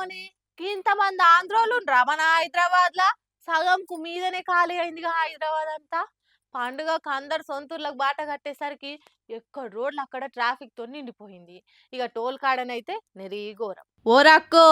రమ్మని ఇంతమంది ఆంధ్రోలు మన హైదరాబాద్ లా సగంకు మీదనే ఖాళీ అయిందిగా హైదరాబాద్ అంతా. పండుగకు అందరు సొంతూర్లకు బాట కట్టేసరికి ఎక్కడ రోడ్లు అక్కడ ట్రాఫిక్ తో నిండిపోయింది. ఇక టోల్ కాడనైతే నెరీ ఘోరం. ఓరక్కో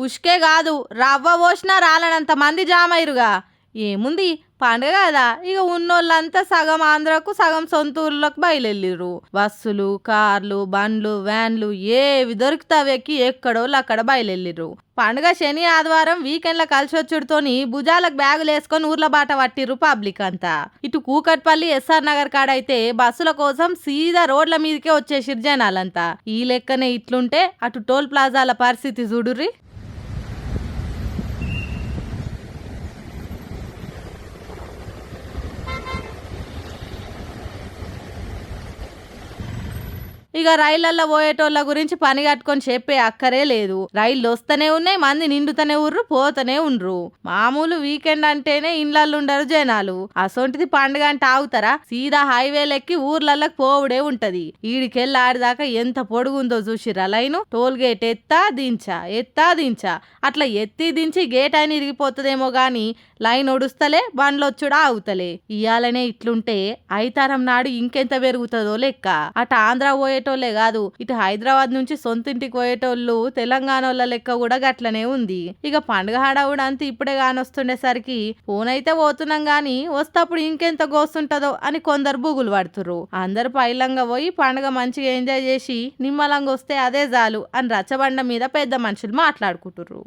ఉష్కే కాదు రవ్వ పోసినా రాలనంత మంది జామ్ అయ్యారుగా. ఏముంది పండుగ కదా, ఇక ఉన్నోళ్ళంతా సగం ఆంధ్రకు సగం సొంతూర్లకు బయలుదేరిర్రు. బస్సులు, కార్లు, బండ్లు, వ్యాన్లు ఏవి దొరుకుతావు ఎక్కి ఎక్కడోళ్ళు అక్కడ బయలుదేరిర్రు. పండుగ శని ఆదివారం వీకెండ్ల కలిసొచ్చుడుతోని భుజాలకు బ్యాగులు వేసుకొని ఊర్ల బాట పట్టిర్రు పబ్లిక్ అంతా. ఇటు కూకట్పల్లి ఎస్ఆర్ నగర్ కాడైతే బస్సుల కోసం సీదా రోడ్ల మీదకే వచ్చేసిర్రు జనాలంతా. ఈ లెక్కనే ఇట్లుంటే అటు టోల్ ప్లాజాల పరిస్థితి చూడుర్రి. ఇక రైళ్లల్లో పోయేటోళ్ళ గురించి పని కట్టుకొని చెప్పే అక్కరే లేదు. రైళ్లు వస్తూనే ఉన్నాయి, మంది నిండుతూనే ఉర్రు, పోతూనే ఉండ్రు. మామూలు వీకెండ్ అంటేనే ఇండ్లల్లో ఉండరు జనాలు. అసొంటిది పండుగ అంటే ఆగుతారా? సీదా హైవేలెక్కి ఊర్లలోకి పోవుడే ఉంటది. ఈడికెళ్ళి ఆడిదాకా ఎంత పొడుగుందో చూసిరా లైను. టోల్ గేట్ ఎత్తా దించా అట్లా ఎత్తి దించి గేట్ అయిన ఇరిగిపోతుందేమో గాని లైన్ ఒడుస్తలే, బండ్లొచ్చుడా ఆగుతలే. ఇయాలనే ఇట్లుంటే ఐతారం నాడు ఇంకెంత పెరుగుతుందో లెక్క. అటు ఆంధ్ర పోయేటోళ్లే కాదు, ఇటు హైదరాబాద్ నుంచి సొంతింటికి పోయేటోళ్ళు తెలంగాణ వాళ్ళ లెక్క కూడా గట్లనే ఉంది. ఇక పండుగ హడావుడు అంతా ఇప్పుడే కానొస్తుండేసరికి ఫోన్ అయితే పోతున్నాం గాని వస్తప్పుడు ఇంకెంత గోస్తుంటదో అని కొందరు బుగులు పడుతుర్రు. అందరు పైలంగా పోయి పండుగ మంచిగా ఎంజాయ్ చేసి నిమ్మలంగా వస్తే అదే చాలు అని రచ్చబండ మీద పెద్ద మనుషులు మాట్లాడుకుంటుర్రు.